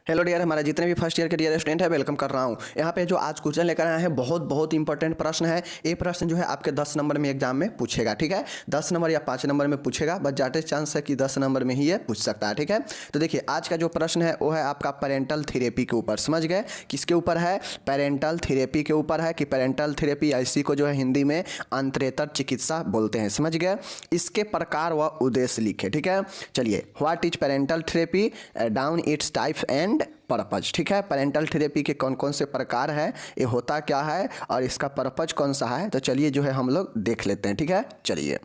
Hello dear, हमारा जितने भी फर्स्ट ईयर के डियर स्टूडेंट है वेलकम कर रहा हूँ। यहाँ पे जो आज क्वेश्चन लेकर आए हैं बहुत इंपॉर्टेंट प्रश्न है। ये प्रश्न जो है आपके 10 नंबर में एग्जाम में पूछेगा, ठीक है। 10 नंबर या 5 नंबर में पूछेगा, बस ज़्यादा चांस है कि 10 नंबर में ही ये पूछ सकता है, ठीक है। तो देखिए आज का जो प्रश्न है वो है आपका पेरेंटल थेरेपी के ऊपर। समझ गए किसके ऊपर है? पेरेंटल थेरेपी के ऊपर है कि पेरेंटल थेरेपी इसी को जो है हिंदी में अंतरेतर चिकित्सा बोलते हैं। समझ गए। इसके प्रकार व उद्देश्य लिखे, ठीक है। चलिए, what is parental therapy, down its types and purpose, ठीक है। पेरेंटल थेरेपी के कौन कौन से प्रकार है, ये होता क्या है और इसका पर्पज कौन सा है, तो चलिए जो है हम लोग देख लेते हैं, ठीक है। चलिए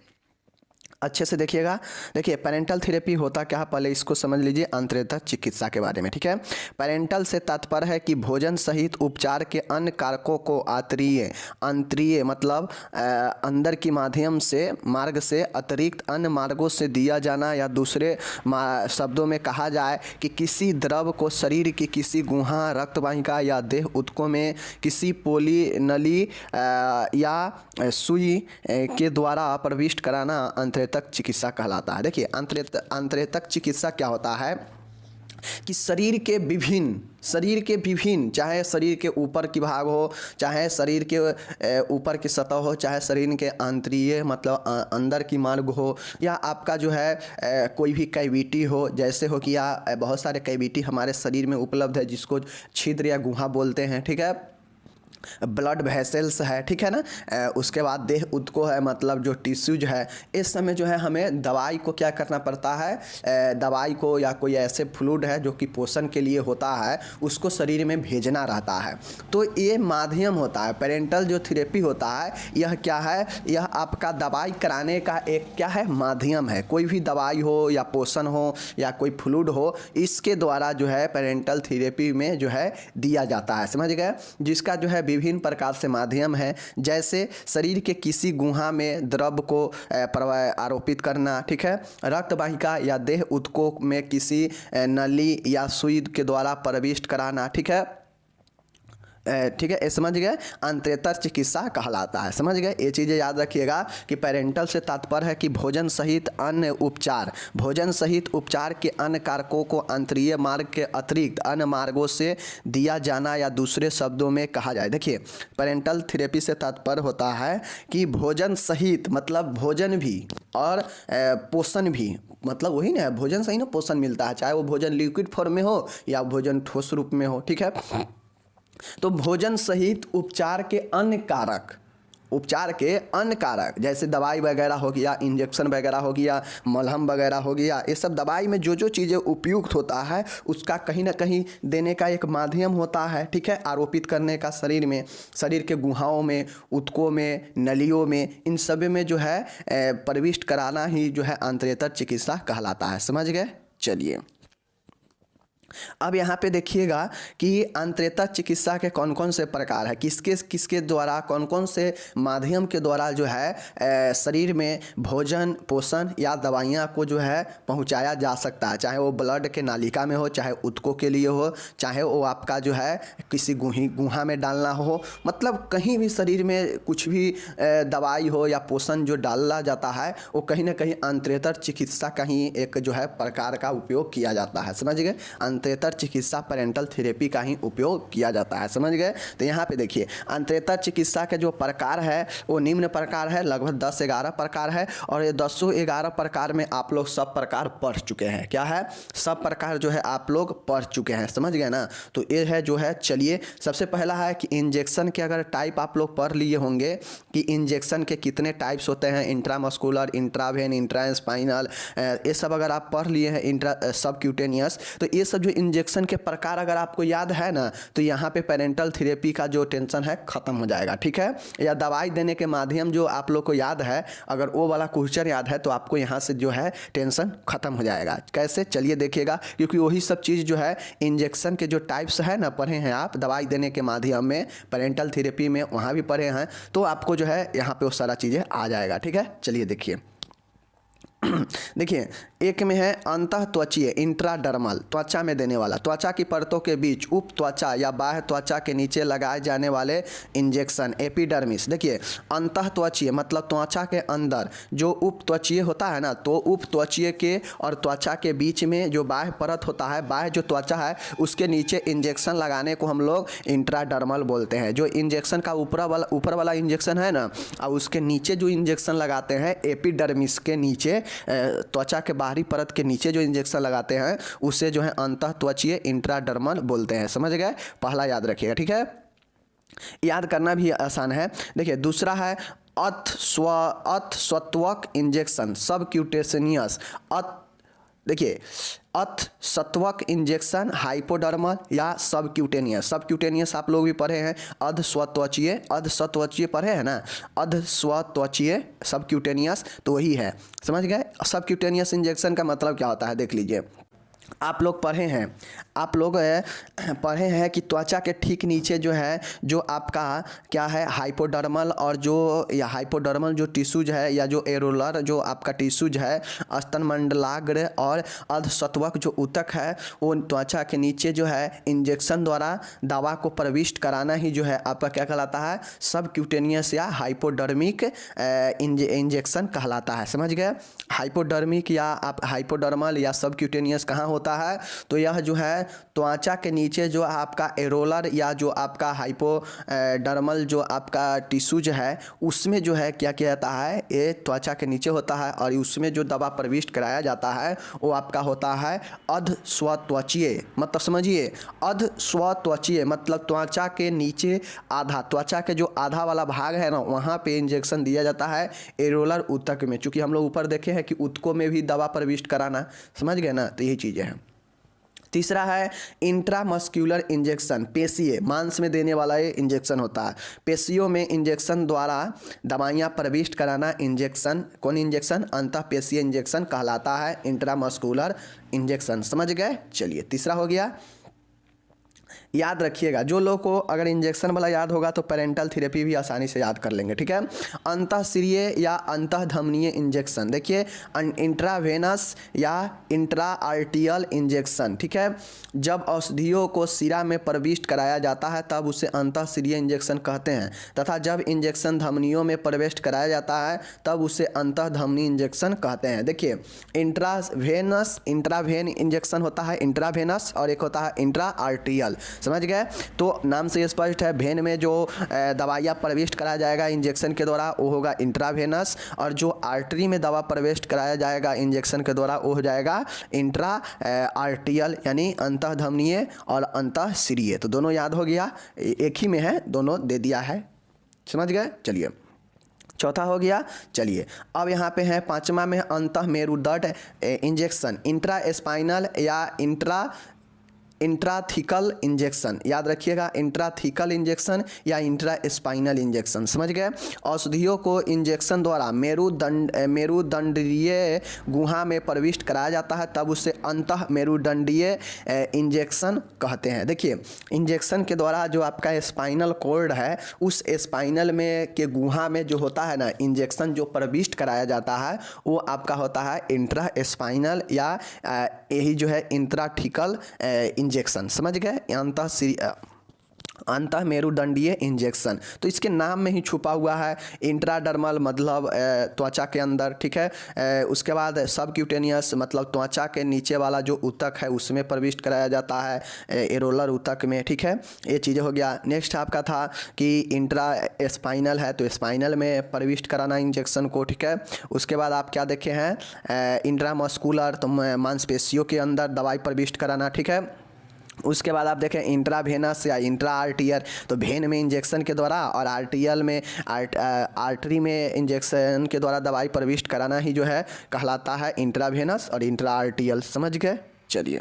अच्छे से देखिएगा। देखिए पेरेंटल थेरेपी होता क्या है, पहले इसको समझ लीजिए अंतरेतर चिकित्सा के बारे में, ठीक है। पेरेंटल से तात्पर्य है कि भोजन सहित उपचार के अन्य कारकों को अंतरीय मतलब अंदर की मार्ग से अतिरिक्त अन्य मार्गों से दिया जाना, या दूसरे शब्दों में कहा जाए कि किसी द्रव को शरीर की किसी गुहा, रक्तवाहिका या देह ऊतकों में किसी पोली नली या सुई के द्वारा प्रविष्ट कराना अंतरेतर चिकित्सा कहलाता है। देखिए अंतरेतक चिकित्सा क्या होता है कि शरीर के विभिन्न चाहे शरीर के ऊपर की भाग हो, चाहे शरीर के ऊपर की सतह हो, चाहे शरीर के आंतरिक मतलब अंदर की मार्ग हो, या आपका जो है कोई भी कैविटी हो, जैसे हो कि या बहुत सारे कैविटी हमारे शरीर में उपलब्ध है जिसको छिद्र या गुहा बोलते हैं, ठीक है। ब्लड वेसल्स है, ठीक है ना। उसके बाद देह ऊतकों है, मतलब जो टिश्यूज है। इस समय जो है हमें दवाई को क्या करना पड़ता है, दवाई को या कोई ऐसे फ्लूइड है जो कि पोषण के लिए होता है, उसको शरीर में भेजना रहता है। तो ये माध्यम होता है, पेरेंटल जो थेरेपी होता है यह क्या है, यह आपका दवाई कराने का एक क्या है, माध्यम है। कोई भी दवाई हो या पोषण हो या कोई फ्लूइड हो, इसके द्वारा जो है पेरेंटल थेरेपी में जो है दिया जाता है। समझ गए। जिसका जो है विभिन्न प्रकार से माध्यम है, जैसे शरीर के किसी गुहा में द्रव को आरोपित करना, ठीक है। रक्तवाहिका या देह ऊतकों में किसी नली या सुई के द्वारा प्रविष्ट कराना, ठीक है। ठीक है, ये समझ गए अंतरेतर चिकित्सा कहलाता है। समझ गए। ये चीज़ें याद रखिएगा कि पेरेंटल से तात्पर्य है कि भोजन सहित उपचार के अन्य कारकों को अंतरीय मार्ग के अतिरिक्त अन्य मार्गों से दिया जाना, या दूसरे शब्दों में कहा जाए। देखिए पेरेंटल थेरेपी से तात्पर्य होता है कि भोजन सहित मतलब भोजन भी और पोषण भी, मतलब वही ना, भोजन सही ना पोषण मिलता है, चाहे वो भोजन लिक्विड फॉर्म में हो या भोजन ठोस रूप में हो, ठीक है। तो भोजन सहित उपचार के अन्य कारक जैसे दवाई वगैरह हो गया, इंजेक्शन वगैरह हो गया, मलहम वगैरह हो गया, ये सब दवाई में जो चीज़ें उपयुक्त होता है उसका कहीं ना कहीं देने का एक माध्यम होता है, ठीक है। आरोपित करने का शरीर के गुहाओं में, ऊतकों में, नलियों में, इन सब में जो है प्रविष्ट कराना ही जो है अंतरेतर चिकित्सा कहलाता है। समझ गए। चलिए अब यहाँ पे देखिएगा कि अंतरेतर चिकित्सा के कौन कौन से प्रकार है, किसके द्वारा, कौन कौन से माध्यम के द्वारा जो है शरीर में भोजन, पोषण या दवाइयाँ को जो है पहुँचाया जा सकता है। चाहे वो ब्लड के नालिका में हो, चाहे ऊतकों के लिए हो, चाहे वो आपका जो है किसी गुहा में डालना हो, मतलब कहीं भी शरीर में कुछ भी दवाई हो या पोषण जो डाला जाता है वो कहीं ना कहीं अंतरेतर चिकित्सा का ही एक जो है प्रकार का उपयोग किया जाता है। समझ गए। अंतरेतर चिकित्सा पेरेंटल थेरेपी का ही उपयोग किया जाता है। समझ गए। तो यहाँ पे देखिए अंतरेतर चिकित्सा के जो प्रकार है वो निम्न प्रकार है, लगभग 10-11 प्रकार है, और ये 10-11 प्रकार में आप लोग सब प्रकार पढ़ चुके हैं। क्या है? सब प्रकार जो है आप लोग पढ़ चुके हैं। समझ गए ना। तो ये है जो है, चलिए सबसे पहला है कि इंजेक्शन के अगर टाइप आप लोग पढ़ लिए होंगे कि इंजेक्शन के कितने टाइप्स होते हैं, इंट्रामस्कुलर, इंट्रावेन, इंट्रास्पाइनल, ये सब अगर आप पढ़ लिए हैं, सबक्यूटेनियस, तो ये सब जो इंजेक्शन के प्रकार अगर आपको याद है ना, तो यहाँ पे पेरेंटल थेरेपी का जो टेंशन है खत्म हो जाएगा, ठीक है। या दवाई देने के माध्यम जो आप लोग को याद है, अगर वो वाला क्वेश्चन याद है तो आपको यहाँ से जो है टेंशन खत्म हो जाएगा। कैसे? चलिए देखिएगा, क्योंकि वही सब चीज़ जो है इंजेक्शन के जो टाइप्स है ना, पढ़े हैं आप दवाई देने के माध्यम में, पेरेंटल थेरेपी में वहाँ भी पढ़े हैं, तो आपको जो है यहाँ पे वो सारा चीज़ें आ जाएगा, ठीक है। चलिए देखिए देखिए, एक में है अंतः त्वचीय इंट्राडर्मल, त्वचा में देने वाला, त्वचा की परतों के बीच उप त्वचा या बाह्य त्वचा के नीचे लगाए जाने वाले इंजेक्शन एपिडर्मिस। देखिए, अंतः त्वचीय मतलब त्वचा के अंदर जो उप त्वचीय होता है ना, तो उप त्वचीय के और त्वचा के बीच में जो बाह्य परत होता है, बाह्य जो त्वचा है उसके नीचे इंजेक्शन लगाने को हम लोग इंट्राडर्मल बोलते हैं। जो इंजेक्शन का ऊपर वाला इंजेक्शन है ना, और उसके नीचे जो इंजेक्शन लगाते हैं एपिडर्मिस के नीचे, त्वचा के बाहरी परत के नीचे जो इंजेक्शन लगाते हैं उसे जो है अंतः त्वचीय इंट्राडर्मल बोलते हैं। समझ गए? पहला याद रखिएगा, ठीक है? याद करना भी आसान है। देखिए, दूसरा है अथस्वत्वक इंजेक्शन सबक्यूटेनियस। देखिए, अथस्वत्वक इंजेक्शन हाइपोडर्मल या सबक्यूटेनियस। सबक्यूटेनियस आप लोग भी पढ़े हैं, अधस्वत्वचीय पढ़े हैं ना, अधस्वत्वचीय सबक्यूटेनियस तो वही है। समझ गए? सबक्यूटेनियस इंजेक्शन का मतलब क्या होता है, देख लीजिए। आप लोग पढ़े हैं कि त्वचा के ठीक नीचे जो है, जो आपका क्या है, हाइपोडर्मल और जो या हाइपोडर्मल जो टिश्यूज है या जो एरोलर जो आपका टिश्यूज है, स्तनमंडलाग्र और अर्धसत्वक जो ऊतक है, वो त्वचा के नीचे जो है इंजेक्शन द्वारा दवा को प्रविष्ट कराना ही जो है आपका क्या कहलाता है, सबक्यूटेनियस या हाइपोडर्मिक इंजेक्शन कहलाता है। समझ गए? हाइपोडर्मिक या आप हाइपोडर्मल या सबक्यूटेनियस कहाँ होता है, तो यह जो है त्वचा के नीचे जो आपका एरोलर या जो आपका हाइपोडर्मल जो आपका टिश्यूज है उसमें जो है क्या किया जाता है, ये त्वचा के नीचे होता है और उसमें जो दवा प्रविष्ट कराया जाता है वो आपका होता है अधस्वत्वचीय। मतलब समझिए, अधस्वत्वचीय मतलब त्वचा के नीचे आधा, त्वचा के जो आधा वाला भाग है ना, वहाँ पे इंजेक्शन दिया जाता है एरोलर ऊतक में। चूँकि हम लोग ऊपर देखे हैं कि ऊतकों में भी दवा प्रविष्ट कराना। समझ गए ना? तो यही चीज़ें हैं। तीसरा है इंट्रामस्क्यूलर इंजेक्शन, पेशीय मांस में देने वाला ये इंजेक्शन होता है। पेशियों में इंजेक्शन द्वारा दवाइयाँ प्रविष्ट कराना इंजेक्शन, कौन इंजेक्शन, अंतःपेशीय इंजेक्शन कहलाता है इंट्रामस्क्यूलर इंजेक्शन। समझ गए? चलिए, तीसरा हो गया। याद रखिएगा, जो लोग को अगर इंजेक्शन वाला याद होगा तो पेरेंटल थेरेपी भी आसानी से याद कर लेंगे, ठीक है? अंतःशिरीय या अंतःधमनीय इंजेक्शन, देखिए इंट्रावेनस या इंट्रा आर्टियल इंजेक्शन, ठीक है? जब औषधियों को सिरा में प्रविष्ट कराया जाता है तब उसे अंतःशिरीय इंजेक्शन कहते हैं, तथा जब इंजेक्शन धमनियों में प्रवेश कराया जाता है तब उसे अंतःधमनी इंजेक्शन कहते हैं। देखिए, इंट्रावेन इंजेक्शन होता है इंट्रावेनस और एक होता है इंट्रा आर्टियल। समझ गए? तो नाम से स्पष्ट है, वेन में जो दवाइयाँ प्रविष्ट कराया जाएगा इंजेक्शन के द्वारा वो होगा इंट्रावेनस, और जो आर्टरी में दवा प्रविष्ट कराया जाएगा इंजेक्शन के द्वारा वो हो जाएगा इंट्रा आर्टियल, यानी अंतःधमनीय और अंतःशिरीय। तो दोनों याद हो गया, एक ही में है, दोनों दे दिया है। समझ गए? चलिए, चौथा हो गया। चलिए, अब यहाँ पे है पांचवा में अंतः मेरुदंड इंजेक्शन, इंट्रा स्पाइनल या इंट्राथिकल इंजेक्शन। याद रखिएगा, इंट्राथिकल इंजेक्शन या इंट्रा स्पाइनल इंजेक्शन। समझ गए? औषधियों को इंजेक्शन द्वारा मेरुदंडीय गुहा में प्रविष्ट कराया जाता है तब उसे अंतः मेरुदंडीय इंजेक्शन कहते हैं। देखिए, इंजेक्शन के द्वारा जो आपका स्पाइनल कॉर्ड है उस स्पाइनल में के गुहा में जो होता है ना, इंजेक्शन जो प्रविष्ट कराया जाता है वो आपका होता है इंट्रा स्पाइनल या यही जो है इंट्राथिकल इंजेक्शन। समझ गए? अंतः मेरुदंडीय इंजेक्शन, तो इसके नाम में ही छुपा हुआ है इंट्राडर्मल मतलब त्वचा के अंदर, ठीक है? उसके बाद सबक्यूटेनियस मतलब त्वचा के नीचे वाला जो ऊतक है उसमें प्रविष्ट कराया जाता है एरोलर ऊतक में, ठीक है? ये चीज़ें हो गया। नेक्स्ट आपका था कि इंट्रा स्पाइनल है तो स्पाइनल में प्रविष्ट कराना इंजेक्शन को, ठीक है? उसके बाद आप क्या देखे हैं, इंट्रामस्कुलर तो मांसपेशियों के अंदर दवाई प्रविष्ट कराना, ठीक है? उसके बाद आप देखें इंट्रावेनस या इंट्रा आर्टियर, तो वेन में इंजेक्शन के द्वारा और आर्टियल में आर्टरी में इंजेक्शन के द्वारा दवाई प्रविष्ट कराना ही जो है कहलाता है इंट्रावेनस और इंट्रा आर्टियल। समझ गए? चलिए,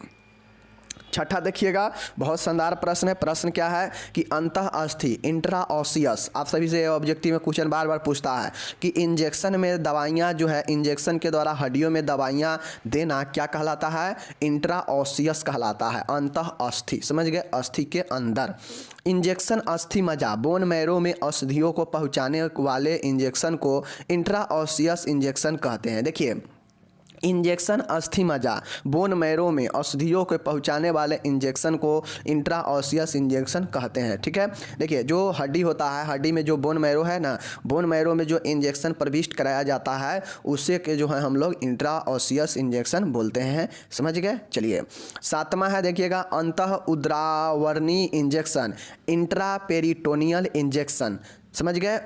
छठा देखिएगा, बहुत शानदार प्रश्न है। प्रश्न क्या है कि अंतः अस्थि इंट्राओसियस, आप सभी से ऑब्जेक्टिव में क्वेश्चन बार बार पूछता है कि इंजेक्शन में दवाइयाँ जो है, इंजेक्शन के द्वारा हड्डियों में दवाइयाँ देना क्या कहलाता है, इंट्राओसियस कहलाता है, अंतः अस्थि। समझ गए? अस्थि के अंदर इंजेक्शन अस्थि मज्जा बोन मैरो में औषधियों को पहुँचाने वाले इंजेक्शन को इंट्राओसियस इंजेक्शन कहते हैं। देखिए, इंजेक्शन अस्थि मज्जा बोन मैरो में औषधियों को पहुंचाने वाले इंजेक्शन को इंट्राऑसियस इंजेक्शन कहते हैं। ठीक है, देखिए जो हड्डी होता है, हड्डी में जो बोन मैरो है ना, बोन मैरो में जो इंजेक्शन प्रविष्ट कराया जाता है उसे के जो है हम लोग इंट्राऑसियस इंजेक्शन बोलते हैं। समझ गए। चलिए 7वां है, देखिएगा अंतः उद्रावरणी इंजेक्शन इंट्रापेरिटोनियल इंजेक्शन। समझ गए।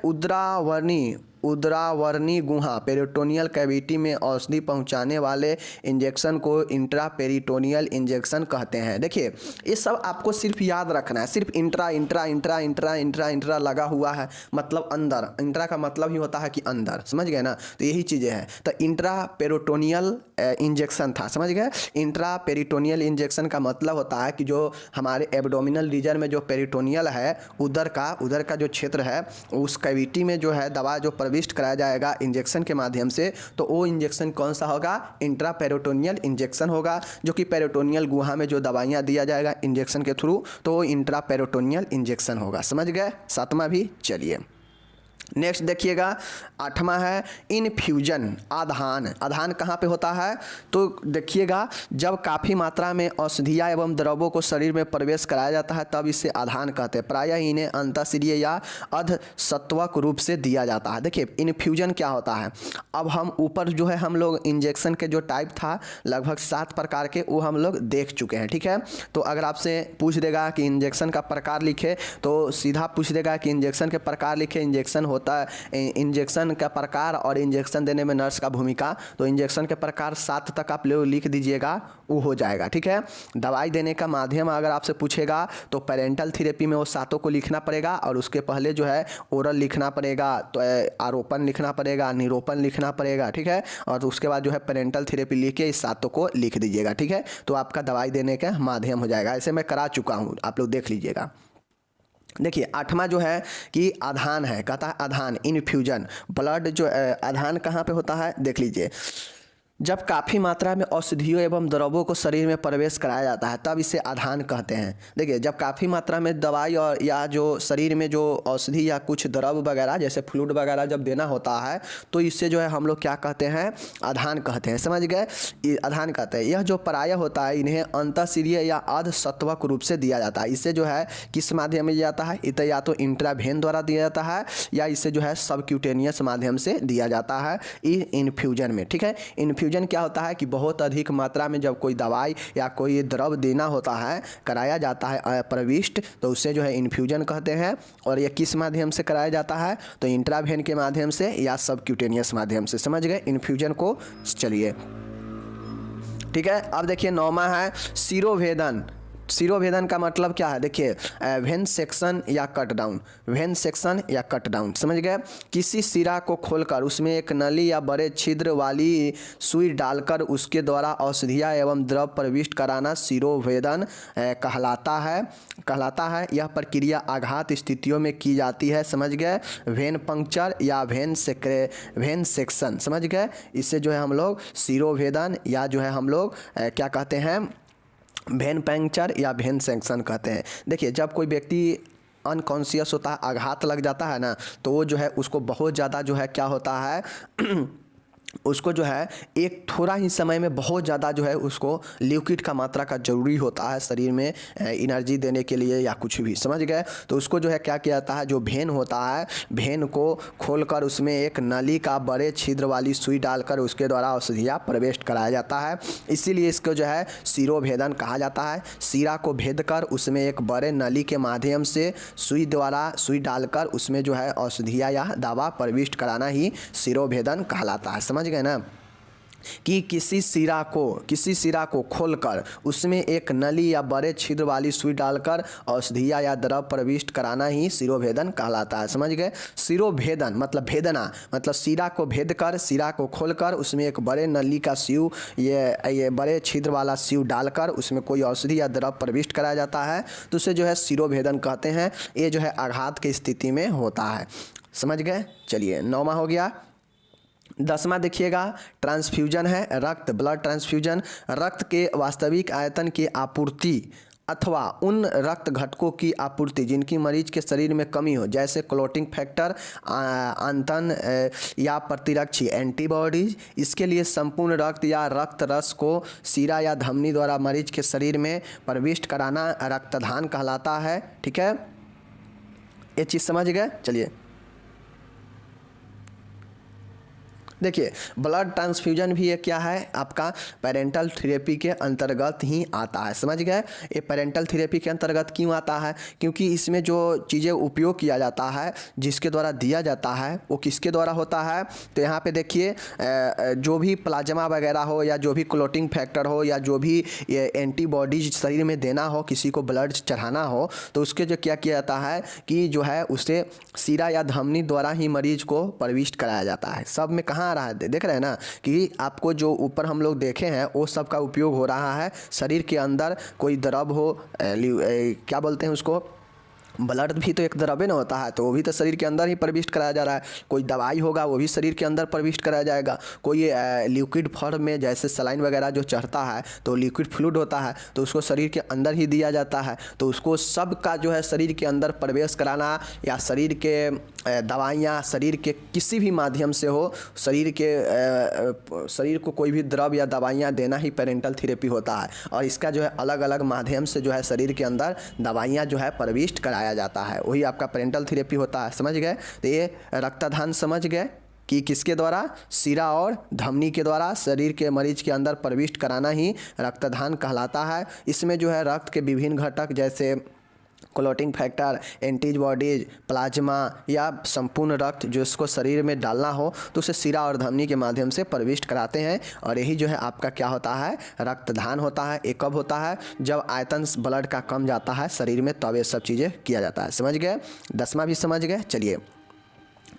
उद्रावरणी गुहा पेरिटोनियल कैविटी में औषधि पहुंचाने वाले इंजेक्शन को इंट्रापेरिटोनियल इंजेक्शन कहते हैं। देखिए ये सब आपको सिर्फ याद रखना है, सिर्फ intra intra intra intra intra intra लगा हुआ है, मतलब अंदर। इंट्रा का मतलब ही होता है कि अंदर। समझ गए ना, तो यही चीज़ें हैं। तो इंट्रापेरिटोनियल इंजेक्शन था। समझ गए। इंट्रापेरिटोनियल इंजेक्शन का मतलब होता है कि जो हमारे एब्डोमिनल रीजन में जो पेरिटोनियल है, उदर का जो क्षेत्र है, उस कैविटी में जो है दवा जो प्रविष्ट कराया जाएगा इंजेक्शन के माध्यम से, तो वो इंजेक्शन कौन सा होगा? इंट्रापेरिटोनियल इंजेक्शन होगा, जो कि पेरिटोनियल गुहा में जो दवाइयाँ दिया जाएगा इंजेक्शन के थ्रू, तो वो इंट्रापेरिटोनियल इंजेक्शन होगा। समझ गए। 7वां भी। चलिए नेक्स्ट देखिएगा 8वां है इनफ्यूजन आधान। आधान कहाँ पे होता है? तो देखिएगा जब काफ़ी मात्रा में औषधियाँ एवं द्रवों को शरीर में प्रवेश कराया जाता है तब इसे आधान कहते हैं। प्रायः इन्हें अंतःशिरीय या अर्धसत्वक रूप से दिया जाता है। देखिए इनफ्यूजन क्या होता है, अब हम ऊपर जो है हम लोग इंजेक्शन के जो टाइप था लगभग 7 प्रकार के, वो हम लोग देख चुके हैं। ठीक है, तो अगर आपसे पूछ देगा कि इंजेक्शन का प्रकार लिखे तो सीधा पूछ देगा कि इंजेक्शन के प्रकार लिखे। इंजेक्शन होता है इंजेक्शन का प्रकार और इंजेक्शन देने में नर्स का भूमिका, तो इंजेक्शन के प्रकार 7 तक आप लिख दीजिएगा, वो हो जाएगा। ठीक है, दवाई देने का माध्यम अगर आपसे पूछेगा तो पेरेंटल थेरेपी में वो 7 को लिखना पड़ेगा, और उसके पहले जो है ओरल लिखना पड़ेगा, तो आरोपण लिखना पड़ेगा, निरोपण लिखना पड़ेगा। ठीक है, और उसके बाद जो है पेरेंटल थेरेपी लिख के इस 7 को लिख दीजिएगा। ठीक है, तो आपका दवाई देने का माध्यम हो जाएगा। ऐसे मैं करा चुका हूँ, आप लोग देख लीजिएगा। देखिए 8वां जो है कि आधान है, कहता है आधान इनफ्यूजन ब्लड। जो आधान कहाँ पे होता है देख लीजिए, जब काफ़ी मात्रा में औषधियों एवं द्रवों को शरीर में प्रवेश कराया जाता है तब इसे आधान कहते हैं। देखिए जब काफ़ी मात्रा में दवाई और या जो शरीर में जो औषधि या कुछ द्रव वगैरह जैसे फ्लूइड वगैरह जब देना होता है तो इससे जो है हम लोग क्या कहते हैं? आधान कहते हैं। समझ गए। आधान कहते हैं। यह जो प्रायः होता है इन्हें अंतःशिरीय या अर्धसत्वक रूप से दिया जाता है। इससे जो है किस माध्यम में दिया जाता है? इसे या तो इंट्रावेन द्वारा दिया जाता है या इसे जो है सबक्यूटेनियस माध्यम से दिया जाता है इन्फ्यूजन में। ठीक है, इन्फ्यूजन क्या होता है कि बहुत अधिक मात्रा में जब कोई दवाई या कोई द्रव देना होता है, कराया जाता है प्रविष्ट, तो उससे जो है इन्फ्यूजन कहते हैं। और ये किस माध्यम से कराया जाता है? तो इंट्रावेन के माध्यम से या सबक्यूटेनियस माध्यम से। समझ गए इन्फ्यूजन को। चलिए ठीक है, अब देखिए 9वां है शिरोभेदन। शिरोभेदन का मतलब क्या है? देखिए वेन सेक्शन या कट डाउन, वेन सेक्शन या कट डाउन। समझ गए। किसी शिरा को खोलकर उसमें एक नली या बड़े छिद्र वाली सुई डालकर उसके द्वारा औषधियाँ एवं द्रव प्रविष्ट कराना शिरोभेदन कहलाता है। यह प्रक्रिया आघात स्थितियों में की जाती है। समझ गए। वेन पंक्चर या वेन सेक्शन। समझ गए। इससे जो है हम लोग शिरोभेदन या जो है हम लोग क्या कहते हैं? वेन पंक्चर या वेन सेक्शन कहते हैं। देखिए जब कोई व्यक्ति अनकॉन्शियस होता है, आघात लग जाता है ना, तो वो जो है उसको बहुत ज़्यादा जो है क्या होता है उसको जो है एक थोड़ा ही समय में बहुत ज़्यादा जो है उसको लिक्विड का मात्रा का ज़रूरी होता है शरीर में एनर्जी देने के लिए या कुछ भी। समझ गए। तो उसको जो है क्या किया जाता है? जो वेन होता है, वेन को खोलकर उसमें एक नली का बड़े छिद्र वाली सुई डालकर उसके द्वारा औषधियाँ प्रवेश कराया जाता है। इसीलिए इसको जो है शिरोभेदन कहा जाता है। शिरा को भेद कर उसमें एक बड़े नली के माध्यम से सुई डालकर उसमें जो है औषधियाँ या दवा प्रविष्ट कराना ही शिरोभेदन कहलाता है। समझ गए ना, कि किसी सिरा को खोलकर उसमें एक नली या बड़े छिद्र वाली सुई डालकर औषधियाँ या द्रव प्रविष्ट कराना ही शिरोभेदन कहलाता है। समझ गए। शिरोभेदन मतलब भेदना, मतलब सिरा को भेद कर, सिरा को खोलकर उसमें एक बड़े नली का स्यू ये बड़े छिद्र वाला स्यू डालकर उसमें कोई औषधि या द्रव प्रविष्ट कराया जाता है, तो उसे जो है शिरोभेदन कहते हैं। ये जो है आघात की स्थिति में होता है। समझ गए। चलिए 9वां हो गया। 10वां देखिएगा ट्रांसफ्यूजन है रक्त, ब्लड ट्रांसफ्यूजन। रक्त के वास्तविक आयतन की आपूर्ति अथवा उन रक्त घटकों की आपूर्ति जिनकी मरीज के शरीर में कमी हो, जैसे क्लोटिंग फैक्टर, आंतन या प्रतिरक्षी एंटीबॉडीज। इसके लिए संपूर्ण रक्त या रक्त रस को सीरा या धमनी द्वारा मरीज के शरीर में प्रविष्ट कराना रक्तदान कहलाता है। ठीक है, ये चीज़ समझ गए। चलिए देखिए, ब्लड ट्रांसफ्यूजन भी ये क्या है, आपका पेरेंटल थेरेपी के अंतर्गत ही आता है। समझ गए, ये पेरेंटल थेरेपी के अंतर्गत क्यों आता है, क्योंकि इसमें जो चीज़ें उपयोग किया जाता है, जिसके द्वारा दिया जाता है, वो किसके द्वारा होता है। तो यहाँ पे देखिए, जो भी प्लाज्मा वगैरह हो या जो भी क्लोटिंग फैक्टर हो या जो भी ये एंटीबॉडीज शरीर में देना हो, किसी को ब्लड चढ़ाना हो, तो उसके जो क्या किया जाता है कि जो है उसे सीरा या धमनी द्वारा ही मरीज को प्रविष्ट कराया जाता है। सब में कहाँ रहा है, देख रहे हैं ना कि आपको जो ऊपर हम लोग देखे हैं वो सब का उपयोग हो रहा है शरीर के अंदर। कोई द्रव हो, क्या बोलते हैं उसको, ब्लड भी तो एक द्रव्य ना होता है, तो वो भी तो शरीर के अंदर ही प्रविष्ट कराया जा रहा है। कोई दवाई होगा वो भी शरीर के अंदर प्रविष्ट कराया जाएगा। कोई लिक्विड फॉर्म में जैसे सलाइन वगैरह जो चढ़ता है तो लिक्विड फ्लूइड होता है, तो उसको शरीर के अंदर ही दिया जाता है। तो उसको सब का जो है शरीर के अंदर प्रवेश कराना या शरीर के दवाइयाँ शरीर के किसी भी माध्यम से हो, शरीर को कोई भी द्रव या दवाइयाँ देना ही पेरेंटल थेरेपी होता है। और इसका जो है अलग अलग माध्यम से जो है शरीर के अंदर दवाइयाँ जो है प्रविष्ट कराया जाता है, वही आपका पेरेंटल थेरेपी होता है। समझ गए। तो ये रक्तदान समझ गए कि किसके द्वारा, सीरा और धमनी के द्वारा शरीर के मरीज के अंदर प्रविष्ट कराना ही रक्तदान कहलाता है। इसमें जो है रक्त के विभिन्न घटक जैसे क्लोटिंग फैक्टर, एंटीबॉडीज, प्लाज्मा या संपूर्ण रक्त जो इसको शरीर में डालना हो तो उसे सीरा और धमनी के माध्यम से प्रविष्ट कराते हैं। और यही जो है आपका क्या होता है, रक्तदान होता है। ये कब होता है, जब आयतन ब्लड का कम जाता है शरीर में, तब ये सब चीज़ें किया जाता है। समझ गए, 10वां भी समझ गए। चलिए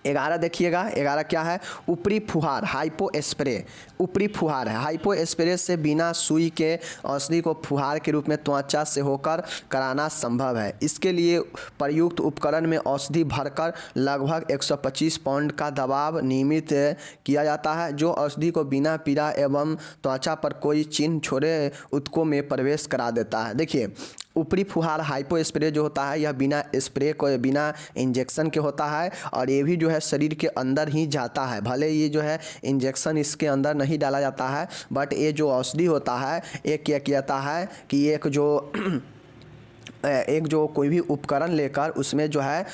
11 देखिएगा, 11 क्या है, ऊपरी फुहार, हाइपो स्प्रे। ऊपरी फुहार है, हाइपो स्प्रे से बिना सुई के औषधि को फुहार के रूप में त्वचा से होकर कराना संभव है। इसके लिए प्रयुक्त उपकरण में औषधि भरकर लगभग 125 पाउंड का दबाव नियमित किया जाता है, जो औषधि को बिना पीड़ा एवं त्वचा पर कोई चिन्ह छोड़े ऊतकों में प्रवेश करा देता है। देखिए, ऊपरी फुहार हाइपो स्प्रे जो होता है यह बिना स्प्रे को, बिना इंजेक्शन के होता है, और ये भी जो है शरीर के अंदर ही जाता है। भले ये जो है इंजेक्शन इसके अंदर नहीं डाला जाता है, बट ये जो औषधि होता है ये क्या किया है कि एक जो कोई भी उपकरण लेकर उसमें जो है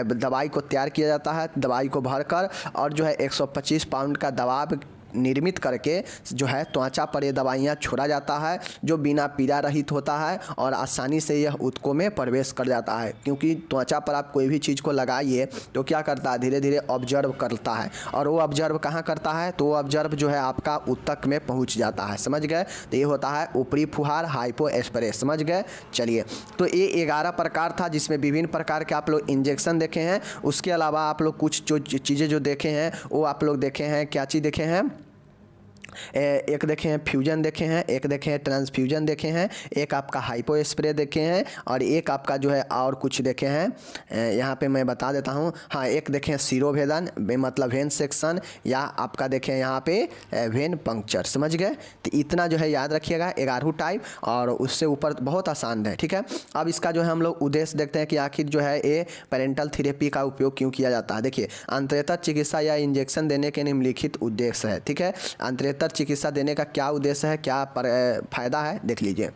दवाई को तैयार किया जाता है, दवाई को भरकर, और जो है 125 पाउंड का दबाव निर्मित करके जो है त्वचा पर ये दवाइयाँ छोड़ा जाता है, जो बिना पीड़ा रहित होता है और आसानी से यह ऊतकों में प्रवेश कर जाता है। क्योंकि त्वचा पर आप कोई भी चीज़ को लगाइए तो क्या करता है, धीरे धीरे ऑब्जर्व करता है, और वो ऑब्जर्व कहाँ करता है, तो वो ऑब्जर्व जो है आपका ऊतक में पहुँच जाता है। समझ गए। तो ये होता है ऊपरी फुहार हाइपो स्प्रे। समझ गए। चलिए, तो ये 11 प्रकार था जिसमें विभिन्न प्रकार के आप लोग इंजेक्शन देखे हैं। उसके अलावा आप लोग कुछ जो चीज़ें जो देखे हैं वो आप लोग देखे हैं, क्या चीज़ देखे हैं, एक देखे हैं फ्यूजन देखे हैं, एक देखे हैं ट्रांसफ्यूजन देखे हैं, एक आपका हाइपो स्प्रे देखे हैं, और एक आपका जो है और कुछ देखे हैं। यहाँ पे मैं बता देता हूँ। हाँ, एक देखे हैं सिरोभेदन, मतलब वेन सेक्शन, या आपका देखें यहाँ पे वेन पंक्चर। समझ गए। तो इतना जो है याद रखिएगा, 11 टाइप, और उससे ऊपर बहुत आसान है। ठीक है। अब इसका जो है हम लोग उद्देश्य देखते हैं कि आखिर जो है ये पेरेंटल थेरेपी का उपयोग क्यों किया जाता है। देखिए, अंतरेतर चिकित्सा या इंजेक्शन देने के निम्नलिखित उद्देश्य है। ठीक है, अंतरेतर चिकित्सा देने का क्या उद्देश्य है, क्या फायदा है, देख लीजिए।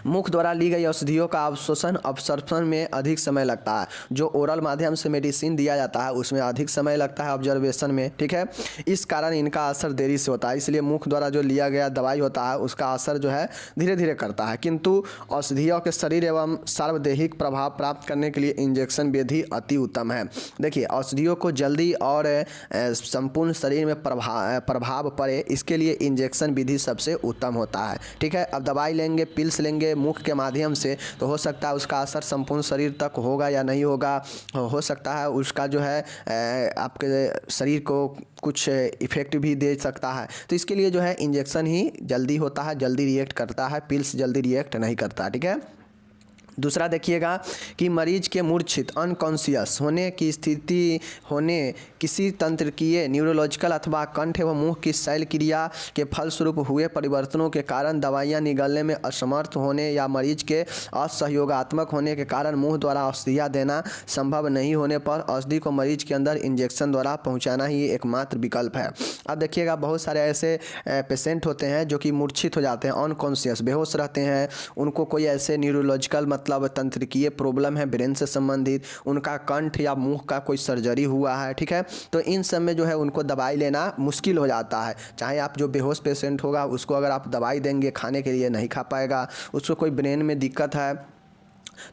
मुख द्वारा ली गई औषधियों का अब्सॉर्प्शन में अधिक समय लगता है। जो ओरल माध्यम से मेडिसिन दिया जाता है उसमें अधिक समय लगता है ऑब्जर्वेशन में। ठीक है, इस कारण इनका असर देरी से होता है। इसलिए मुख द्वारा जो लिया गया दवाई होता है उसका असर जो है धीरे धीरे करता है, किंतु औषधियों के शरीर एवं सार्वदेहिक प्रभाव प्राप्त करने के लिए इंजेक्शन विधि अति उत्तम है। देखिए, औषधियों को जल्दी और संपूर्ण शरीर में प्रभाव पड़े, इसके लिए इंजेक्शन विधि सबसे उत्तम होता है। ठीक है। अब दवाई लेंगे, पिल्स लेंगे मुख के माध्यम से, तो हो सकता है उसका असर संपूर्ण शरीर तक होगा या नहीं होगा, हो सकता है उसका जो है आपके शरीर को कुछ इफेक्ट भी दे सकता है। तो इसके लिए जो है इंजेक्शन ही जल्दी होता है, जल्दी रिएक्ट करता है, पिल्स जल्दी रिएक्ट नहीं करता। ठीक है। दूसरा देखिएगा कि मरीज के मूर्छित अनकॉन्शियस होने की स्थिति होने किसी तंत्रिकीय न्यूरोलॉजिकल अथवा कंठ एवं मुंह की शैल क्रिया के फलस्वरूप हुए परिवर्तनों के कारण दवाइयां निगलने में असमर्थ होने या मरीज के असहयोगात्मक होने के कारण मुंह द्वारा औषधियाँ देना संभव नहीं होने पर औषधि को मरीज के अंदर इंजेक्शन द्वारा पहुँचाना ही एकमात्र विकल्प है। अब देखिएगा बहुत सारे ऐसे पेशेंट होते हैं जो कि मूर्छित हो जाते हैं, अनकॉन्शियस बेहोश रहते हैं, उनको कोई ऐसे न्यूरोलॉजिकल मतलब तंत्रिकीय प्रॉब्लम है ब्रेन से संबंधित, उनका कंठ या मुंह का कोई सर्जरी हुआ है, ठीक है। तो इन सब में जो है उनको दवाई लेना मुश्किल हो जाता है। चाहे आप जो बेहोश पेशेंट होगा उसको अगर आप दवाई देंगे खाने के लिए नहीं खा पाएगा, उसको कोई ब्रेन में दिक्कत है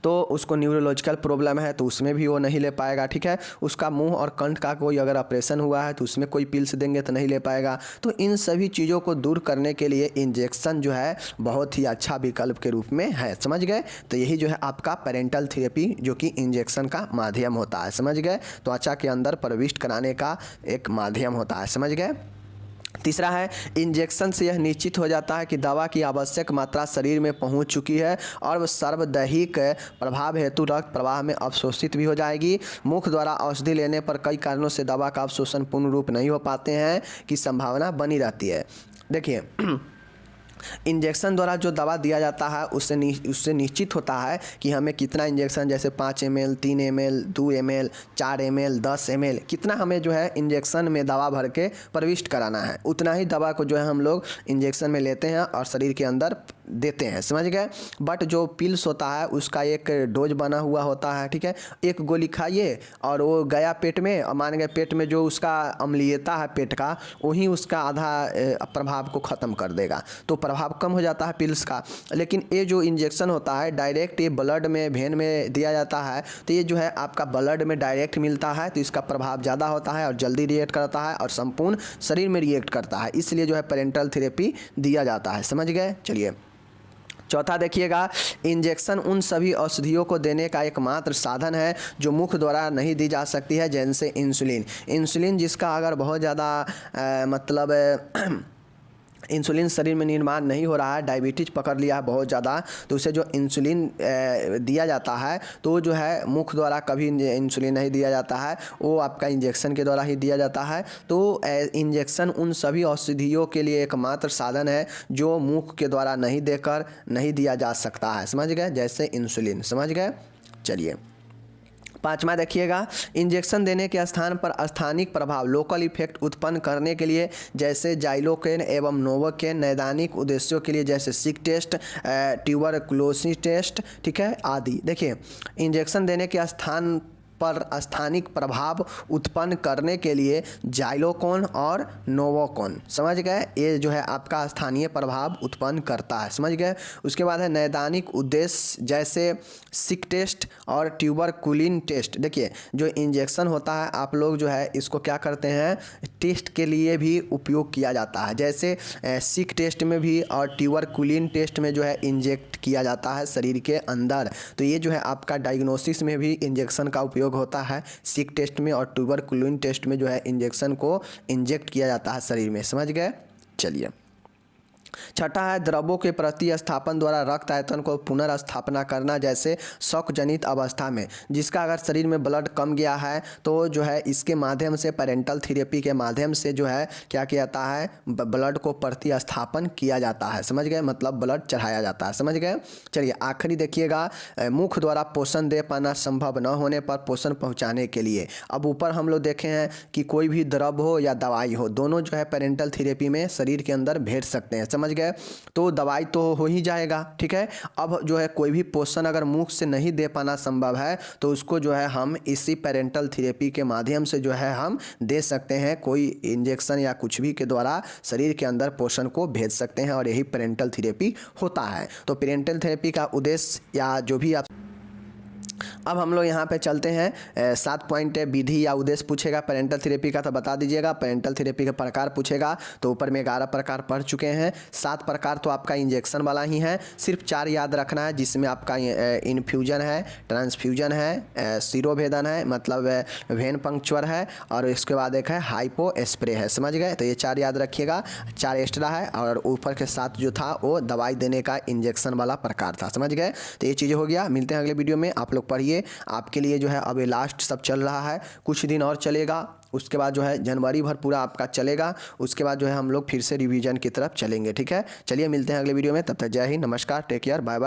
तो उसको न्यूरोलॉजिकल प्रॉब्लम है तो उसमें भी वो नहीं ले पाएगा, ठीक है। उसका मुंह और कंठ का कोई अगर ऑपरेशन हुआ है तो उसमें कोई पिल्स देंगे तो नहीं ले पाएगा। तो इन सभी चीज़ों को दूर करने के लिए इंजेक्शन जो है बहुत ही अच्छा विकल्प के रूप में है, समझ गए। तो यही जो है आपका पेरेंटल थेरेपी जो कि इंजेक्शन का माध्यम होता है, समझ गए। त्वचा के अंदर प्रविष्ट कराने का एक माध्यम होता है, समझ गए। तीसरा है इंजेक्शन से यह निश्चित हो जाता है कि दवा की आवश्यक मात्रा शरीर में पहुंच चुकी है और वह सार्वदैहिक प्रभाव हेतु रक्त प्रवाह में अवशोषित भी हो जाएगी। मुख द्वारा औषधि लेने पर कई कारणों से दवा का अवशोषण पूर्ण रूप नहीं हो पाते हैं की संभावना बनी रहती है। देखिए इंजेक्शन द्वारा जो दवा दिया जाता है उससे निश्चित होता है कि हमें कितना इंजेक्शन, जैसे 5 ml, 3 ml, 2 ml, 4 ml, 10 ml, कितना हमें जो है इंजेक्शन में दवा भर के प्रविष्ट कराना है, उतना ही दवा को जो है हम लोग इंजेक्शन में लेते हैं और शरीर के अंदर देते हैं, समझ गए। बट जो पिल्स होता है उसका एक डोज बना हुआ होता है, ठीक है। एक गोली खाइए और वो गया पेट में, और मान गए पेट में जो उसका अम्लीयता है पेट का वही उसका आधा प्रभाव को ख़त्म कर देगा, तो प्रभाव कम हो जाता है पिल्स का। लेकिन ये जो इंजेक्शन होता है डायरेक्ट ये ब्लड में वेन में दिया जाता है, तो ये जो है आपका ब्लड में डायरेक्ट मिलता है तो इसका प्रभाव ज़्यादा होता है और जल्दी रिएक्ट करता है और संपूर्ण शरीर में रिएक्ट करता है, इसलिए जो है पेरेंटल थेरेपी दिया जाता है, समझ गए। चलिए चौथा देखिएगा, इंजेक्शन उन सभी औषधियों को देने का एकमात्र साधन है जो मुख द्वारा नहीं दी जा सकती है, जैसे इंसुलिन जिसका अगर बहुत ज़्यादा मतलब इंसुलिन शरीर में निर्माण नहीं हो रहा है, डायबिटीज पकड़ लिया है बहुत ज़्यादा, तो उसे जो इंसुलिन दिया जाता है तो जो है मुख द्वारा कभी इंसुलिन नहीं दिया जाता है, वो आपका इंजेक्शन के द्वारा ही दिया जाता है। तो इंजेक्शन उन सभी औषधियों के लिए एकमात्र साधन है जो मुख के द्वारा नहीं देकर नहीं दिया जा सकता है, समझ गए, जैसे इंसुलिन, समझ गए। चलिए पाँचवा देखिएगा, इंजेक्शन देने के स्थान पर स्थानिक प्रभाव लोकल इफेक्ट उत्पन्न करने के लिए जैसे जाइलोकेन एवं नोवोकेन, नैदानिक उद्देश्यों के लिए जैसे सिक टेस्ट, ट्यूबरकुलोसिस टेस्ट, ठीक है, आदि। देखिए इंजेक्शन देने के स्थान पर स्थानिक प्रभाव उत्पन्न करने के लिए जाइलोकोन और नोवोकोन, समझ गए, ये जो है आपका स्थानीय प्रभाव उत्पन्न करता है, समझ गए। उसके बाद है नैदानिक उद्देश्य जैसे सिक टेस्ट और ट्यूबरकुलिन टेस्ट। देखिए जो इंजेक्शन होता है आप लोग जो है इसको क्या करते हैं, टेस्ट के लिए भी उपयोग किया जाता है, जैसे सिक टेस्ट में भी और ट्यूबरकुलिन टेस्ट में जो है इंजेक्ट किया जाता है शरीर के अंदर। तो ये जो है आपका डायग्नोसिस में भी इंजेक्शन का उपयोग होता है, सिक टेस्ट में और ट्यूबरकुलिन टेस्ट में जो है इंजेक्शन को इंजेक्ट किया जाता है शरीर में, समझ गए। चलिए छठा है द्रवों के प्रतिस्थापन द्वारा रक्त आयतन को पुनर्स्थापना करना, जैसे शॉक जनित अवस्था में, जिसका अगर शरीर में ब्लड कम गया है तो जो है इसके माध्यम से पेरेंटल थेरेपी के माध्यम से जो है क्या किया जाता है, ब्लड को प्रतिस्थापन किया जाता है, समझ गए, मतलब ब्लड चढ़ाया जाता है, समझ गए। चलिए आखिरी देखिएगा, मुख द्वारा पोषण दे पाना संभव न होने पर पोषण पहुँचाने के लिए, अब ऊपर हम लोग देखे हैं कि कोई भी द्रव हो या दवाई हो दोनों जो है पेरेंटल थेरेपी में शरीर के अंदर भेज सकते हैं, समझ गए। तो दवाई तो हो ही जाएगा, ठीक है। अब जो है कोई भी पोषण अगर मुख से नहीं दे पाना संभव है तो उसको जो है हम इसी पेरेंटल थेरेपी के माध्यम से जो है हम दे सकते हैं, कोई इंजेक्शन या कुछ भी के द्वारा शरीर के अंदर पोषण को भेज सकते हैं और यही पेरेंटल थेरेपी होता है। तो पेरेंटल थेरेपी का उद्देश्य या जो भी आप अब हम लोग यहाँ पे चलते हैं 7 पॉइंट है, विधि या उद्देश्य पूछेगा। पेरेंटल थेरेपी का तो बता दीजिएगा। पेरेंटल थेरेपी के प्रकार पूछेगा तो ऊपर में 11 प्रकार पढ़ चुके हैं। 7 प्रकार तो आपका इंजेक्शन वाला ही है, सिर्फ 4 याद रखना है, जिसमें आपका इन्फ्यूजन है, ट्रांसफ्यूजन है, सिरोभेदन है मतलब वेन पंक्चुअर है, और इसके बाद एक है हाइपो स्प्रे है। समझ गए? तो ये 4 याद रखिएगा, 4 एक्स्ट्रा है, और ऊपर के 7 जो था वो दवाई देने का इंजेक्शन वाला प्रकार था। समझ गए? तो ये चीज़ें हो गया। मिलते हैं अगले वीडियो में, आप लोग पढ़िए। आपके लिए जो है अब ये लास्ट सब चल रहा है, कुछ दिन और चलेगा, उसके बाद जो है जनवरी भर पूरा आपका चलेगा। उसके बाद जो है हम लोग फिर से रिवीजन की तरफ चलेंगे। ठीक है, चलिए मिलते हैं अगले वीडियो में, तब तक जय हिंद, नमस्कार, टेक केयर, बाय बाय।